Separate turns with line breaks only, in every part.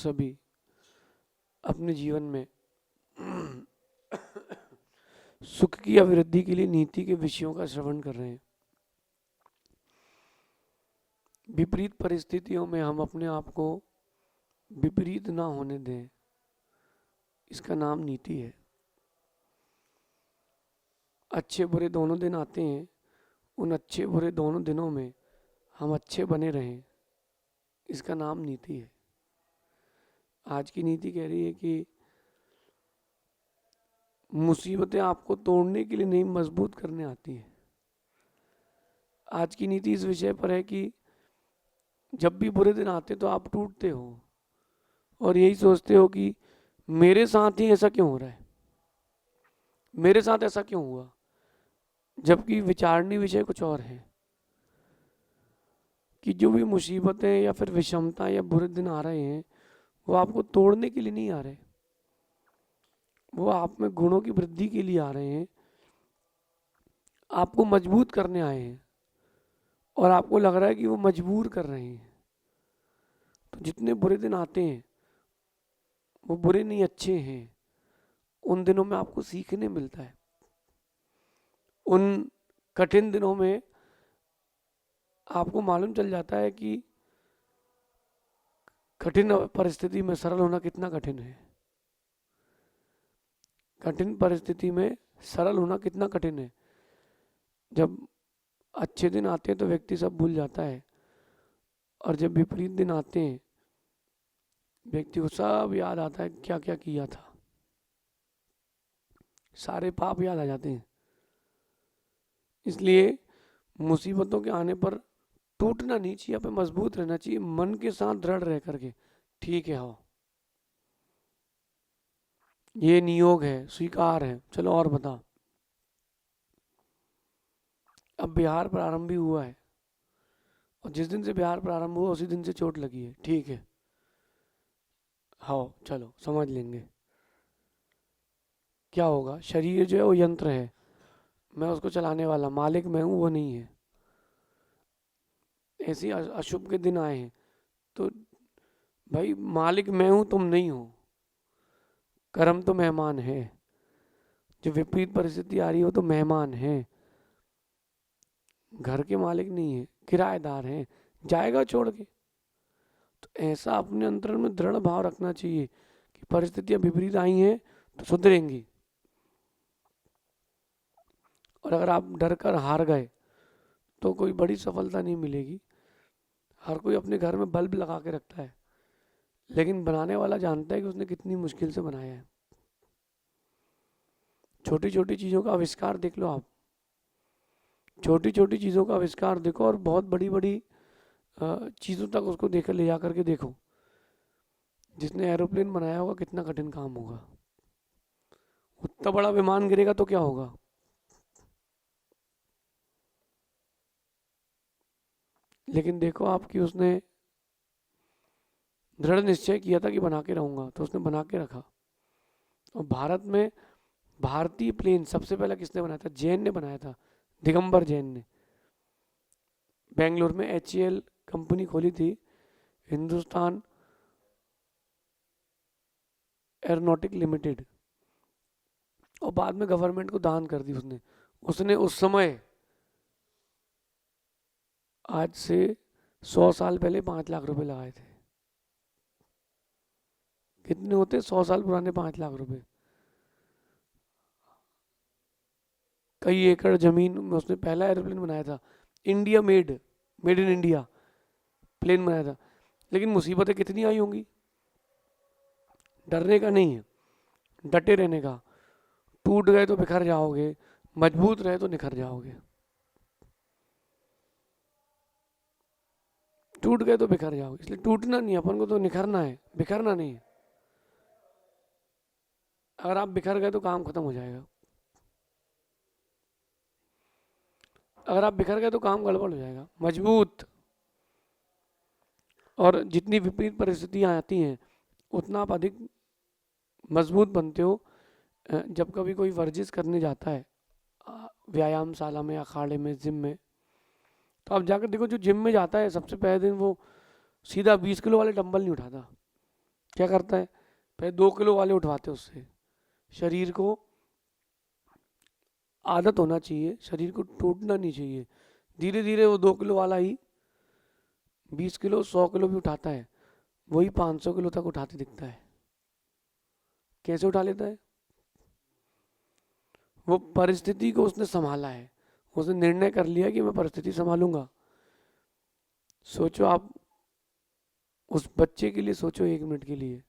सभी अपने जीवन में सुख की अभिवृद्धि के लिए नीति के विषयों का श्रवण कर रहे हैं। विपरीत परिस्थितियों में हम अपने आप को विपरीत ना होने दें, इसका नाम नीति है। अच्छे बुरे दोनों दिन आते हैं, उन अच्छे बुरे दोनों दिनों में हम अच्छे बने रहें, इसका नाम नीति है। आज की नीति कह रही है कि मुसीबतें आपको तोड़ने के लिए नहीं, मजबूत करने आती हैं। आज की नीति इस विषय पर है कि जब भी बुरे दिन आते तो आप टूटते हो और यही सोचते हो कि मेरे साथ ही ऐसा क्यों हो रहा है, मेरे साथ ऐसा क्यों हुआ, जबकि विचारणीय विषय कुछ और है कि जो भी मुसीबतें या फिर विषमता या बुरे दिन आ रहे हैं वो आपको तोड़ने के लिए नहीं आ रहे, वो आप में गुणों की वृद्धि के लिए आ रहे हैं, आपको मजबूत करने आए हैं और आपको लग रहा है कि वो मजबूर कर रहे हैं। तो जितने बुरे दिन आते हैं वो बुरे नहीं, अच्छे हैं। उन दिनों में आपको सीखने मिलता है। उन कठिन दिनों में आपको मालूम चल जाता है कि कठिन परिस्थिति में सरल होना कितना कठिन है। कठिन परिस्थिति में सरल होना कितना कठिन है। जब अच्छे दिन आते हैं तो व्यक्ति सब भूल जाता है और जब विपरीत दिन आते हैं व्यक्ति को सब याद आता है क्या क्या किया था, सारे पाप याद आ जाते हैं। इसलिए मुसीबतों के आने पर टूटना नहीं चाहिए, पे मजबूत रहना चाहिए, मन के साथ दृढ़ रह करके ठीक है, हो ये नियोग है, स्वीकार है, चलो और बता। अब बिहार प्रारंभ भी हुआ है और जिस दिन से बिहार प्रारंभ हुआ उसी दिन से चोट लगी है, ठीक है, हाँ चलो समझ लेंगे क्या होगा। शरीर जो है वो यंत्र है, मैं उसको चलाने वाला मालिक मैं हूं, वो नहीं है। ऐसे अशुभ के दिन आए हैं तो भाई मालिक मैं हूं, तुम नहीं हो। कर्म तो मेहमान है, जो विपरीत परिस्थिति आ रही हो तो मेहमान है, घर के मालिक नहीं है, किराएदार है, जाएगा छोड़ के। तो ऐसा अपने अंतरण में दृढ़ भाव रखना चाहिए कि परिस्थितियां विपरीत आई हैं तो सुधरेंगी। और अगर आप डर कर हार गए तो कोई बड़ी सफलता नहीं मिलेगी। हर कोई अपने घर में बल्ब लगा के रखता है, लेकिन बनाने वाला जानता है कि उसने कितनी मुश्किल से बनाया है। छोटी छोटी चीज़ों का आविष्कार देख लो आप, छोटी छोटी चीज़ों का आविष्कार देखो और बहुत बड़ी बड़ी चीज़ों तक उसको देकर ले जा करके देखो। जिसने एरोप्लेन बनाया होगा कितना कठिन काम होगा, उतना बड़ा विमान गिरेगा तो क्या होगा। लेकिन देखो आपकी उसने दृढ़ निश्चय किया था कि बना के रहूंगा, तो उसने बना के रखा। और भारत में भारतीय प्लेन सबसे पहला किसने बनाया था? जैन ने बनाया था, दिगंबर जैन ने। बेंगलोर में HAL कंपनी खोली थी, हिंदुस्तान एरोनॉटिक लिमिटेड, और बाद में गवर्नमेंट को दान कर दी उसने। उसने उस समय आज से 100 साल पहले 5 लाख रुपए लगाए थे। कितने होते 100 साल पुराने 5 लाख रुपए? कई एकड़ जमीन में उसने पहला एरोप्लेन बनाया था, India made, made in India plane बनाया था। लेकिन मुसीबतें कितनी आई होंगी। डरने का नहीं है, डटे रहने का। टूट गए तो बिखर जाओगे, मजबूत रहे तो निखर जाओगे। टूट गए तो बिखर जाओगे, इसलिए टूटना नहीं, अपन को तो निखरना है, बिखरना नहीं है। अगर आप बिखर गए तो काम खत्म हो जाएगा, अगर आप बिखर गए तो काम गड़बड़ हो जाएगा। मजबूत, और जितनी विपरीत परिस्थितियां आती हैं उतना आप अधिक मजबूत बनते हो। जब कभी कोई वर्जिश करने जाता है व्यायामशाला में, अखाड़े में, जिम में, तो आप जाकर देखो जो जिम में जाता है सबसे पहले दिन वो सीधा 20 किलो वाले डंबल नहीं उठाता, क्या करता है, पहले 2 किलो वाले उठवाते उससे। शरीर को आदत होना चाहिए, शरीर को टूटना नहीं चाहिए। धीरे धीरे वो 2 किलो वाला ही 20 किलो 100 किलो भी उठाता है, वही 500 किलो तक उठाते दिखता है। कैसे उठा लेता है? वो परिस्थिति को उसने संभाला है, उसने निर्णय कर लिया कि मैं परिस्थिति संभालूंगा। सोचो आप उस बच्चे के लिए, सोचो 1 मिनट के लिए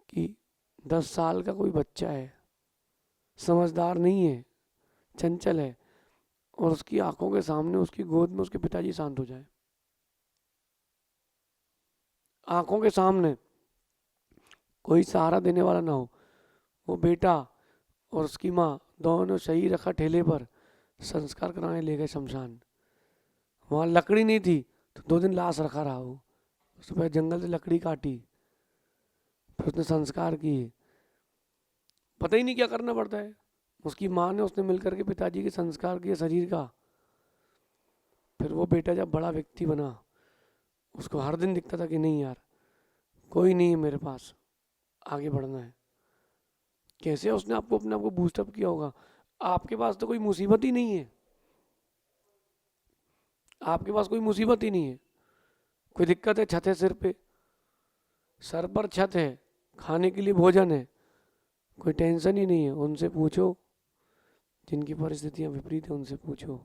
कि 10 साल का कोई बच्चा है, समझदार नहीं है, चंचल है, और उसकी आंखों के सामने उसकी गोद में उसके पिताजी शांत हो जाए। आंखों के सामने कोई सहारा देने वाला ना हो, वो बेटा और उसकी माँ दोनों शहीद रखा ठेले पर, संस्कार कराने ले गए शमशान। वहाँ लकड़ी नहीं थी तो 2 दिन लाश रखा रहा वो, सुबह जंगल से लकड़ी काटी, फिर उसने संस्कार किए। पता ही नहीं क्या करना पड़ता है। उसकी माँ ने उसने मिलकर के पिताजी के संस्कार किए शरीर का। फिर वो बेटा जब बड़ा व्यक्ति बना, उसको हर दिन दिखता था कि नहीं यार, कोई नहीं है मेरे पास, आगे बढ़ना है। कैसे उसने आपको अपने आप को बूस्टअप किया होगा? आपके पास तो कोई मुसीबत ही नहीं है, आपके पास कोई मुसीबत ही नहीं है। कोई दिक्कत है, छत है सिर पे, सर पर छत है, खाने के लिए भोजन है, कोई टेंशन ही नहीं है। उनसे पूछो जिनकी परिस्थितियां विपरीत है, उनसे पूछो,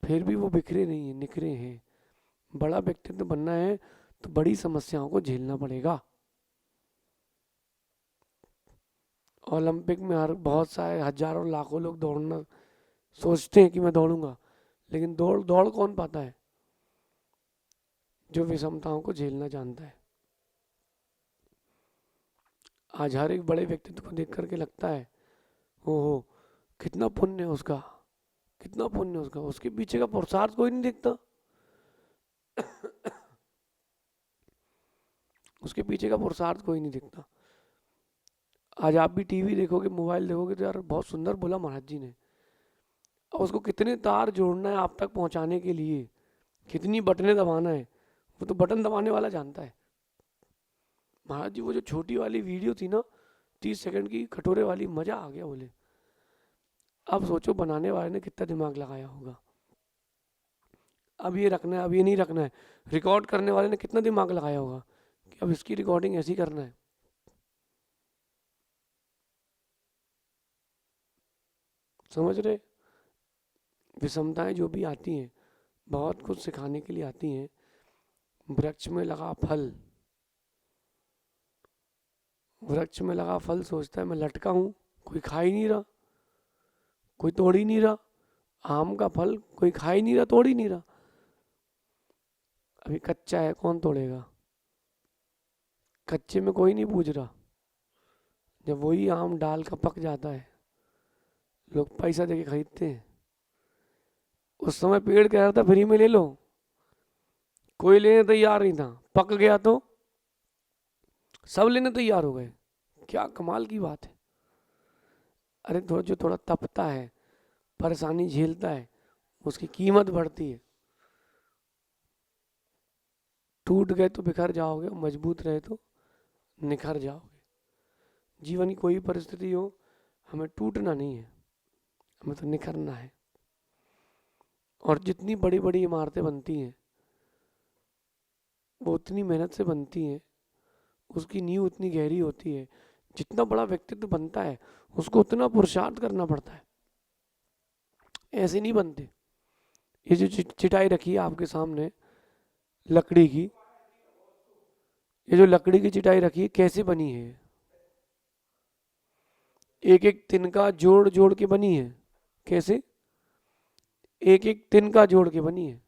फिर भी वो बिखरे नहीं है, निखरे हैं। बड़ा व्यक्तित्व बनना है तो बड़ी समस्याओं को झेलना पड़ेगा। ओलंपिक में हर बहुत सारे हजारों लाखों लोग दौड़ना सोचते हैं कि मैं दौड़ूंगा, लेकिन दौड़ दौड़ कौन पाता है? जो विषमताओं को झेलना जानता है। आज हर एक बड़े व्यक्तित्व को देख करके लगता है ओहो कितना पुण्य है उसका, कितना पुण्य है उसका, उसके पीछे का पुरुषार्थ कोई नहीं देखता। उसके पीछे का पुरुषार्थ कोई नहीं दिखता। आज आप भी टीवी देखोगे, मोबाइल देखोगे तो यार बहुत सुंदर बोला महाराज जी ने। और उसको कितने तार जोड़ना है आप तक पहुंचाने के लिए, कितनी बटनें दबाना है, वो तो बटन दबाने वाला जानता है। महाराज जी वो जो छोटी वाली वीडियो थी ना, 30 सेकंड की कटोरे वाली, मजा आ गया बोले। अब सोचो बनाने वाले ने कितना दिमाग लगाया होगा। अब ये रखना है, अब ये नहीं रखना है। रिकॉर्ड करने वाले ने कितना दिमाग लगाया होगा कि अब इसकी रिकॉर्डिंग ऐसी करना है। समझ रहे? विषमताएं जो भी आती हैं बहुत कुछ सिखाने के लिए आती हैं। वृक्ष में लगा फल, वृक्ष में लगा फल सोचता है मैं लटका हूं, कोई खा ही नहीं रहा, कोई तोड़ ही नहीं रहा। आम का फल कोई खा ही नहीं रहा, तोड़ ही नहीं रहा, अभी कच्चा है, कौन तोड़ेगा? कच्चे में कोई नहीं पूछ रहा। जब वही आम डाल का पक जाता है, लोग पैसा देके खरीदते हैं। उस समय पेड़ कह रहा था फ्री में ले लो, कोई लेने तैयार नहीं था। पक गया तो सब लेने तैयार हो गए। क्या कमाल की बात है। अरे थोड़ा जो थोड़ा तपता है, परेशानी झेलता है, उसकी कीमत बढ़ती है। टूट गए तो बिखर जाओगे, मजबूत रहे तो निखर जाओगे। जीवन की कोई परिस्थिति हो, हमें टूटना नहीं है, हमें तो निखरना है। और जितनी बड़ी बड़ी इमारतें बनती हैं वो उतनी मेहनत से बनती हैं, उसकी नींव उतनी गहरी होती है। जितना बड़ा व्यक्तित्व बनता है उसको उतना पुरुषार्थ करना पड़ता है, ऐसे नहीं बनते। ये जो चिटाई रखी है आपके सामने लकड़ी की, ये जो लकड़ी की चिटाई रखी है कैसे बनी है? एक एक तिनका जोड़ जोड़ के बनी है। कैसे? एक एक तिनका जोड़ के बनी है।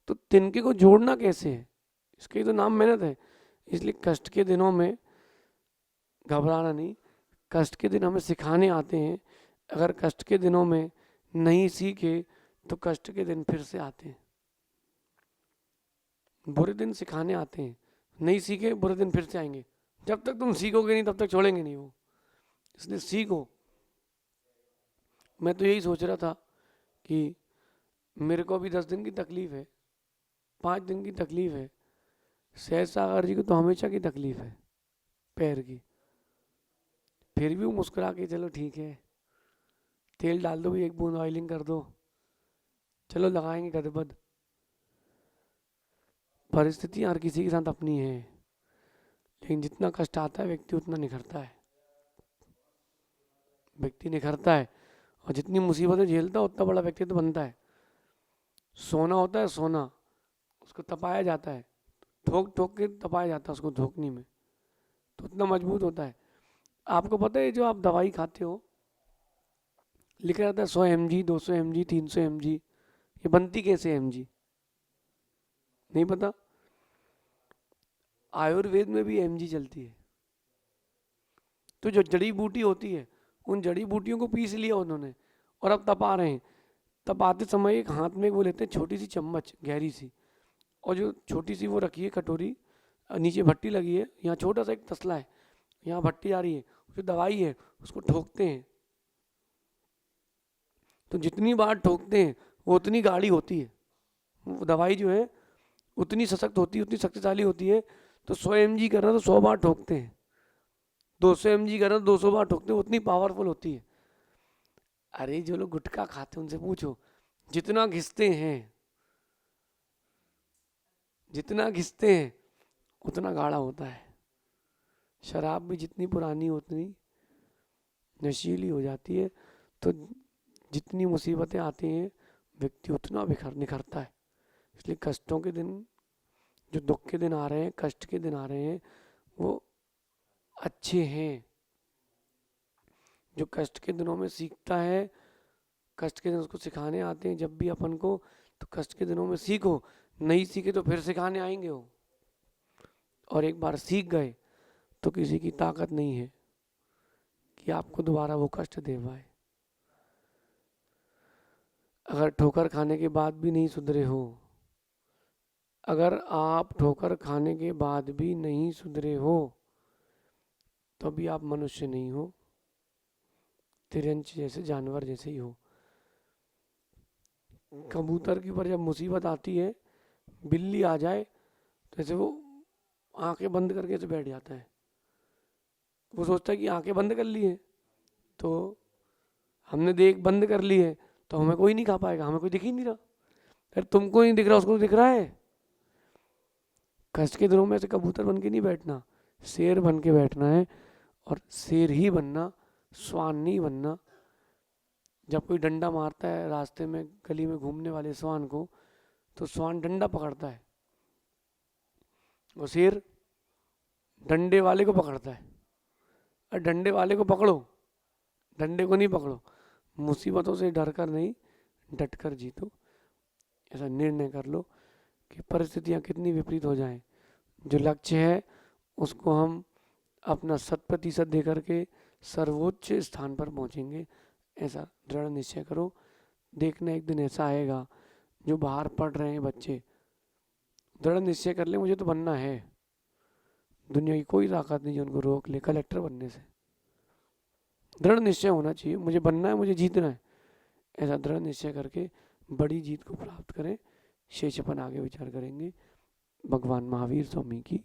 तो तिनके को जोड़ना कैसे है? इसके तो नाम मेहनत है। इसलिए कष्ट के दिनों में घबराना नहीं, कष्ट के दिन हमें सिखाने आते हैं। अगर कष्ट के दिनों में नहीं सीखे तो कष्ट के दिन फिर से आते हैं। बुरे दिन सिखाने आते हैं, नहीं सीखे बुरे दिन फिर से आएंगे। जब तक तुम सीखोगे नहीं तब तक छोड़ेंगे नहीं वो, इसलिए सीखो। मैं तो यही सोच रहा था कि मेरे को अभी 10 दिन की तकलीफ है, 5 दिन की तकलीफ है, सहज सागर जी को तो हमेशा की तकलीफ है पैर की, फिर भी वो मुस्कुरा के चलो ठीक है, तेल डाल दो भी, एक बूंद ऑयलिंग कर दो, चलो लगाएंगे गदबद। परिस्थितियाँ हर किसी के साथ अपनी है, लेकिन जितना कष्ट आता है व्यक्ति उतना निखरता है, व्यक्ति निखरता है। और जितनी मुसीबतें झेलता है उतना बड़ा व्यक्तित्व बनता है। सोना होता है, सोना उसको तपाया जाता है, ठोक ठोक के तपाया जाता है उसको धोकनी में, तो उतना मजबूत होता है। आपको पता है जो आप दवाई खाते हो लिखा रहता है 100 mg 200 mg 300 mg, ये बनती कैसे mg नहीं पता। आयुर्वेद में भी mg चलती है। तो जो जड़ी बूटी होती है उन जड़ी बूटियों को पीस लिया उन्होंने और अब तपा रहे हैं। तपाते समय एक हाथ में वो लेते हैं छोटी सी चम्मच गहरी सी, और जो छोटी सी वो रखी है कटोरी, नीचे भट्टी लगी है, यहाँ छोटा सा एक तसला है, यहाँ भट्टी आ रही है, जो दवाई है उसको ठोकते हैं। तो जितनी बार ठोकते हैं वो उतनी गाढ़ी होती है, वो दवाई जो है उतनी सशक्त होती है, उतनी शक्तिशाली होती है। तो 100 mg कर रहा तो 100 बार ठोकते हैं, 200 mg कर रहा तो 200 बार ठोकते हैं, उतनी पावरफुल होती है। अरे जो लोग गुटखा खाते हैं उनसे पूछो, जितना घिसते हैं उतना गाढ़ा होता है। शराब भी जितनी पुरानी उतनी नशीली हो जाती है। तो जितनी मुसीबतें आती हैं व्यक्ति उतना निखरता है। इसलिए कष्टों के दिन, जो दुख के दिन आ रहे हैं, कष्ट के दिन आ रहे हैं, वो अच्छे हैं। जो कष्ट के दिनों में सीखता है, कष्ट के दिन उसको सिखाने आते हैं जब भी अपन को, तो कष्ट के दिनों में सीखो, नहीं सीखे तो फिर सिखाने आएंगे वो। और एक बार सीख गए तो किसी की ताकत नहीं है कि आपको दोबारा वो कष्ट दे पाए। अगर ठोकर खाने के बाद भी नहीं सुधरे हो, अगर आप ठोकर खाने के बाद भी नहीं सुधरे हो तो अभी आप मनुष्य नहीं हो, तिरंच जैसे जानवर जैसे ही हो। कबूतर के ऊपर जब मुसीबत आती है, बिल्ली आ जाए तो ऐसे वो आंखें बंद करके ऐसे बैठ जाता है। वो सोचता है कि आंखें बंद कर ली है तो हमने देख बंद कर ली है तो हमें कोई नहीं खा पाएगा, हमें कोई दिख ही नहीं रहा। अरे तुमको नहीं दिख रहा, उसको दिख रहा है। कष्ट के दिनों में ऐसे कबूतर बन के नहीं बैठना, शेर बन के बैठना है। और शेर ही बनना, श्वान नहीं बनना। जब कोई डंडा मारता है रास्ते में गली में घूमने वाले श्वान को, तो श्वान डंडा पकड़ता है और शेर डंडे वाले को पकड़ता है। और डंडे वाले को पकड़ो, डंडे को नहीं पकड़ो। मुसीबतों से डर कर नहीं, डट कर जीतो। ऐसा निर्णय कर लो कि परिस्थितियाँ कितनी विपरीत हो जाएं, जो लक्ष्य है उसको हम अपना 100% दे करके सर्वोच्च स्थान पर पहुंचेंगे। ऐसा दृढ़ निश्चय करो। देखना एक दिन ऐसा आएगा, जो बाहर पढ़ रहे हैं बच्चे दृढ़ निश्चय कर ले मुझे तो बनना है, दुनिया की कोई ताकत नहीं जो उनको रोक ले कलेक्टर बनने से। दृढ़ निश्चय होना चाहिए, मुझे बनना है, मुझे जीतना है। ऐसा दृढ़ निश्चय करके बड़ी जीत को प्राप्त करें। शेष अपन आगे विचार करेंगे। भगवान महावीर स्वामी की